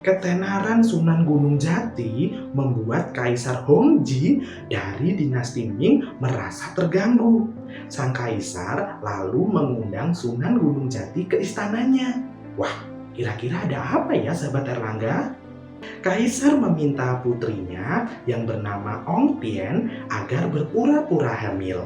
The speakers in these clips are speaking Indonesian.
Ketenaran Sunan Gunung Jati membuat Kaisar Hongji dari dinasti Ming merasa terganggu. Sang kaisar lalu mengundang Sunan Gunung Jati ke istananya. Wah, kira-kira ada apa ya sahabat Erlangga? Kaisar meminta putrinya yang bernama Ong Tien agar berpura-pura hamil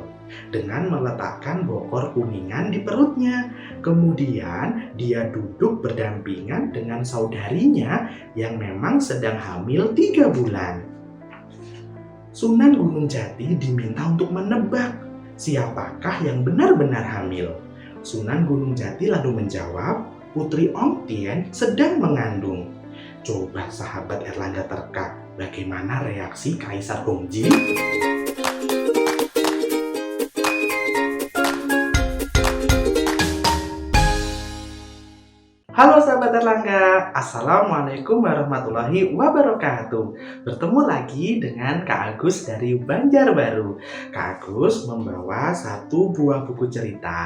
dengan meletakkan bokor kuningan di perutnya. Kemudian dia duduk berdampingan dengan saudarinya yang memang sedang hamil 3 bulan. Sunan Gunung Jati diminta untuk menebak siapakah yang benar-benar hamil. Sunan Gunung Jati lalu menjawab, putri Ong Tien sedang mengandung. Coba sahabat Erlangga terka, bagaimana reaksi Kaisar Hongji? Halo sahabat Erlangga, Assalamualaikum warahmatullahi wabarakatuh. Bertemu lagi dengan Kak Agus dari Banjarbaru. Kak Agus membawa satu buah buku cerita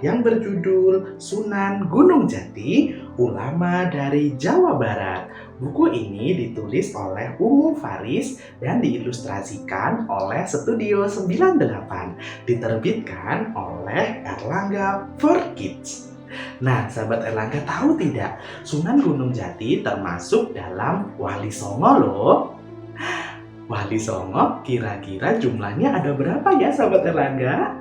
yang berjudul Sunan Gunung Jati, Ulama dari Jawa Barat. Buku ini ditulis oleh Umu Faris dan diilustrasikan oleh Studio 98, diterbitkan oleh Erlangga for Kids. Nah, sahabat Erlangga tahu tidak, Sunan Gunung Jati termasuk dalam Wali Songo loh. Wali Songo kira-kira jumlahnya ada berapa ya sahabat Erlangga?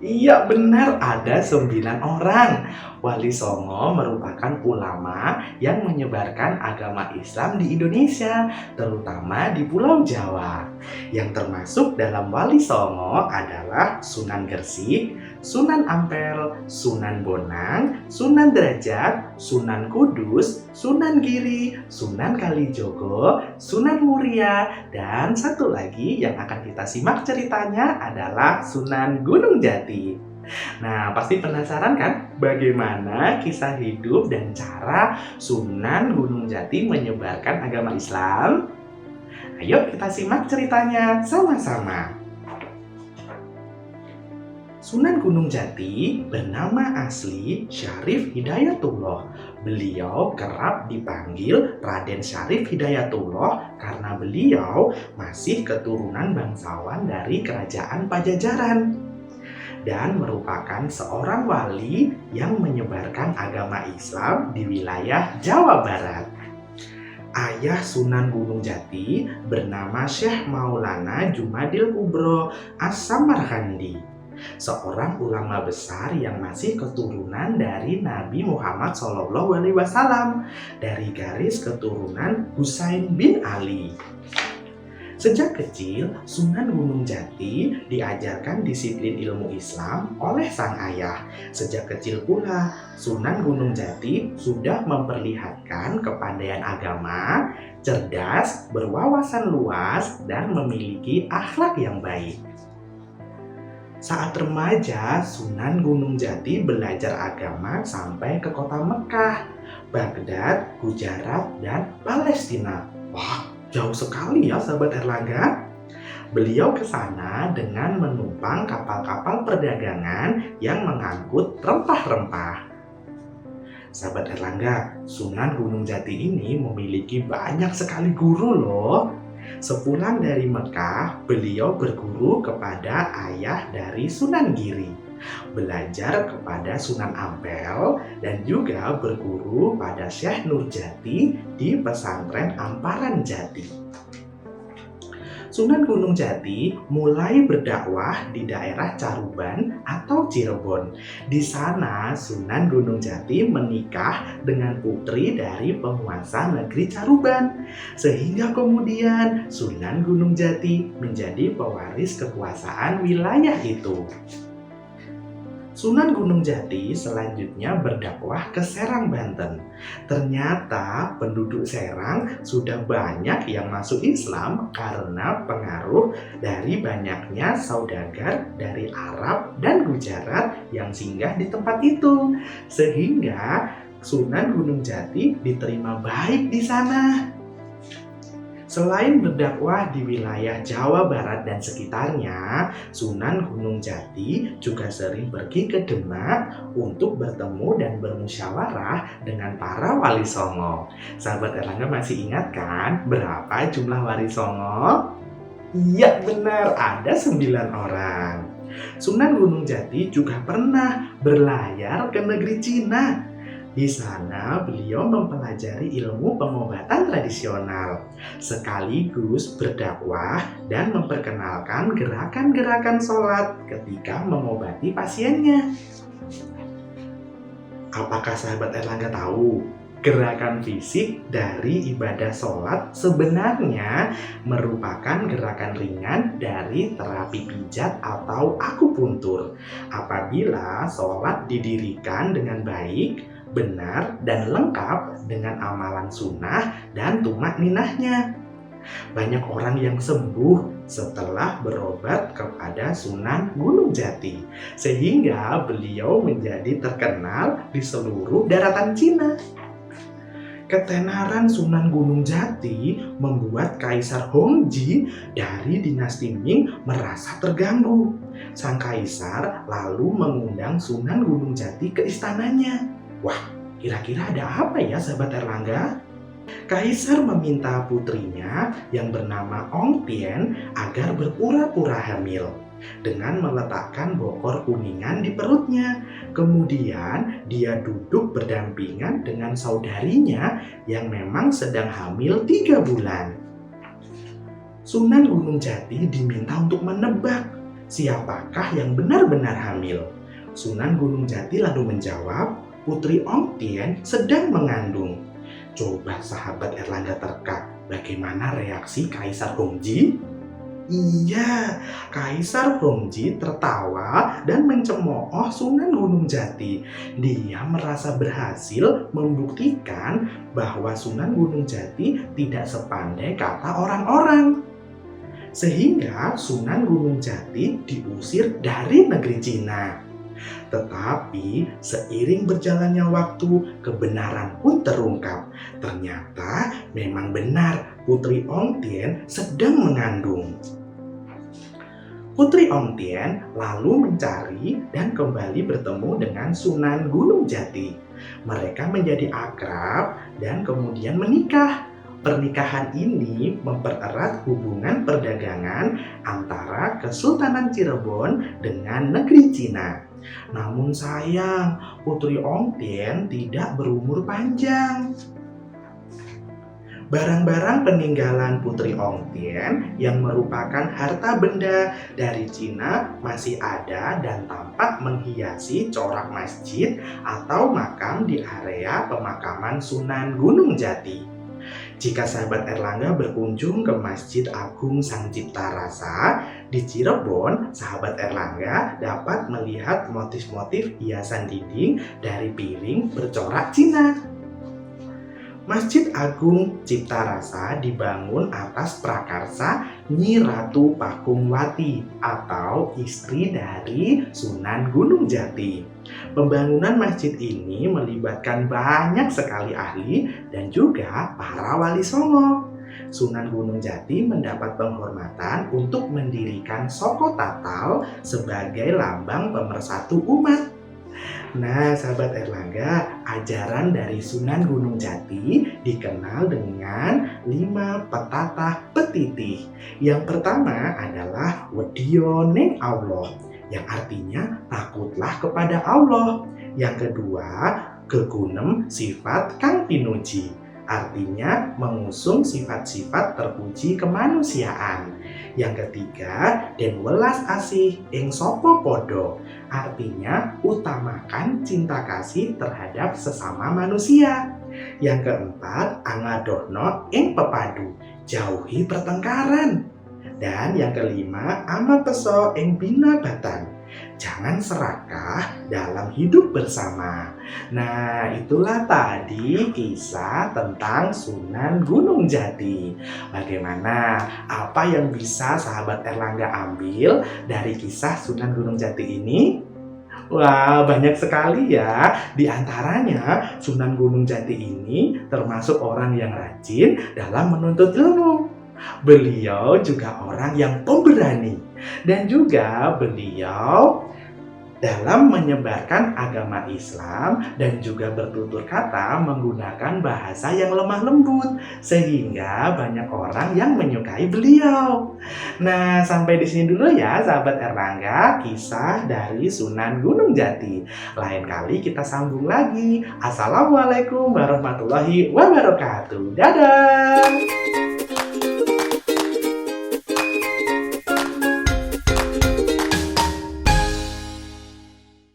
Iya benar, ada 9 orang. Wali Songo merupakan ulama yang menyebarkan agama Islam di Indonesia, terutama di Pulau Jawa. Yang termasuk dalam Wali Songo adalah Sunan Gresik, Sunan Ampel, Sunan Bonang, Sunan Derajat, Sunan Kudus, Sunan Giri, Sunan Kalijogo, Sunan Muria, dan satu lagi yang akan kita simak ceritanya adalah Sunan Gunung Jati. Nah, pasti penasaran kan bagaimana kisah hidup dan cara Sunan Gunung Jati menyebarkan agama Islam? Ayo kita simak ceritanya sama-sama. Sunan Gunung Jati bernama asli Syarif Hidayatullah. Beliau kerap dipanggil Raden Syarif Hidayatullah karena beliau masih keturunan bangsawan dari kerajaan Pajajaran dan merupakan seorang wali yang menyebarkan agama Islam di wilayah Jawa Barat. Ayah Sunan Gunung Jati bernama Syekh Maulana Jumadil Kubro As-Samarkandi, seorang ulama besar yang masih keturunan dari Nabi Muhammad SAW dari garis keturunan Husain bin Ali. Sejak kecil, Sunan Gunung Jati diajarkan disiplin ilmu Islam oleh sang ayah. Sejak kecil pula, Sunan Gunung Jati sudah memperlihatkan kepandaian agama, cerdas, berwawasan luas, dan memiliki akhlak yang baik. Saat remaja, Sunan Gunung Jati belajar agama sampai ke kota Mekah, Baghdad, Gujarat, dan Palestina. Wah, jauh sekali ya sahabat Erlangga. Beliau ke sana dengan menumpang kapal-kapal perdagangan yang mengangkut rempah-rempah. Sahabat Erlangga, Sunan Gunung Jati ini memiliki banyak sekali guru loh. Sepulang dari Mekah, beliau berguru kepada ayah dari Sunan Giri, belajar kepada Sunan Ampel, dan juga berguru pada Syekh Nurjati di pesantren Amparan Jati. Sunan Gunung Jati mulai berdakwah di daerah Caruban atau Cirebon. Di sana Sunan Gunung Jati menikah dengan putri dari penguasa negeri Caruban, sehingga kemudian Sunan Gunung Jati menjadi pewaris kekuasaan wilayah itu. Sunan Gunung Jati selanjutnya berdakwah ke Serang, Banten. Ternyata penduduk Serang sudah banyak yang masuk Islam karena pengaruh dari banyaknya saudagar dari Arab dan Gujarat yang singgah di tempat itu. Sehingga Sunan Gunung Jati diterima baik di sana. Selain berdakwah di wilayah Jawa Barat dan sekitarnya, Sunan Gunung Jati juga sering pergi ke Demak untuk bertemu dan bermusyawarah dengan para wali songo. Sahabat Erlangga masih ingat kan berapa jumlah wali songo? Iya benar, ada 9 orang. Sunan Gunung Jati juga pernah berlayar ke negeri Cina. Di sana beliau mempelajari ilmu pengobatan tradisional, sekaligus berdakwah dan memperkenalkan gerakan-gerakan sholat ketika mengobati pasiennya. Apakah sahabat Erlangga tahu? Gerakan fisik dari ibadah sholat sebenarnya merupakan gerakan ringan dari terapi pijat atau akupuntur. Apabila sholat didirikan dengan baik, benar, dan lengkap dengan amalan sunnah dan tumak ninahnya. Banyak orang yang sembuh setelah berobat kepada Sunan Gunung Jati, sehingga beliau menjadi terkenal di seluruh daratan Cina. Ketenaran Sunan Gunung Jati membuat Kaisar Hongji dari dinasti Ming merasa terganggu. Sang kaisar lalu mengundang Sunan Gunung Jati ke istananya. Wah, kira-kira ada apa ya sahabat Erlangga? Kaisar meminta putrinya yang bernama Ong Tien agar berpura-pura hamil dengan meletakkan bokor kuningan di perutnya. Kemudian dia duduk berdampingan dengan saudarinya yang memang sedang hamil 3 bulan. Sunan Gunung Jati diminta untuk menebak siapakah yang benar-benar hamil. Sunan Gunung Jati lalu menjawab, putri Ong Tien sedang mengandung. Coba sahabat Erlangga terka, bagaimana reaksi Kaisar Hongji? Iya, Kaisar Hongji tertawa dan mencemooh Sunan Gunung Jati. Dia merasa berhasil membuktikan bahwa Sunan Gunung Jati tidak sepandai kata orang-orang. Sehingga Sunan Gunung Jati diusir dari negeri Cina. Tetapi seiring berjalannya waktu, kebenaran pun terungkap. Ternyata memang benar Putri Ong Tien sedang mengandung. Putri Ong Tien lalu mencari dan kembali bertemu dengan Sunan Gunung Jati. Mereka menjadi akrab dan kemudian menikah. Pernikahan ini mempererat hubungan perdagangan antara Kesultanan Cirebon dengan negeri Cina. Namun sayang, Putri Ong Tien tidak berumur panjang. Barang-barang peninggalan Putri Ong Tien yang merupakan harta benda dari Cina masih ada dan tampak menghiasi corak masjid atau makam di area pemakaman Sunan Gunung Jati. Jika sahabat Erlangga berkunjung ke Masjid Agung Sang Cipta Rasa di Cirebon, sahabat Erlangga dapat melihat motif-motif hiasan dinding dari piring bercorak Cina. Masjid Agung Cipta Rasa dibangun atas prakarsa Nyi Ratu Pakungwati atau istri dari Sunan Gunung Jati. Pembangunan masjid ini melibatkan banyak sekali ahli dan juga para wali songo. Sunan Gunung Jati mendapat penghormatan untuk mendirikan Soko Tatal sebagai lambang pemersatu umat. Nah, sahabat Erlangga, ajaran dari Sunan Gunung Jati dikenal dengan 5 petatah petitih. Yang pertama adalah Wedya ning Allah, yang artinya takutlah kepada Allah. Yang kedua, gegunem sifat kang pinuji, artinya mengusung sifat-sifat terpuji kemanusiaan. Yang ketiga, den welas asih ing sapa padha, artinya utamakan cinta kasih terhadap sesama manusia. Yang keempat, angadohno ing pepadu, jauhi pertengkaran. Dan yang kelima, amapeso ing binabatan, jangan serakah dalam hidup bersama. Nah, itulah tadi kisah tentang Sunan Gunung Jati. Bagaimana? Apa yang bisa sahabat Erlangga ambil dari kisah Sunan Gunung Jati ini? Wah, banyak sekali ya. Di antaranya, Sunan Gunung Jati ini termasuk orang yang rajin dalam menuntut ilmu. Beliau juga orang yang pemberani dan juga beliau dalam menyebarkan agama Islam dan juga bertutur kata menggunakan bahasa yang lemah lembut sehingga banyak orang yang menyukai beliau. Nah, sampai di sini dulu ya sahabat Erlangga, kisah dari Sunan Gunung Jati. Lain kali kita sambung lagi. Assalamualaikum warahmatullahi wabarakatuh. Dadah.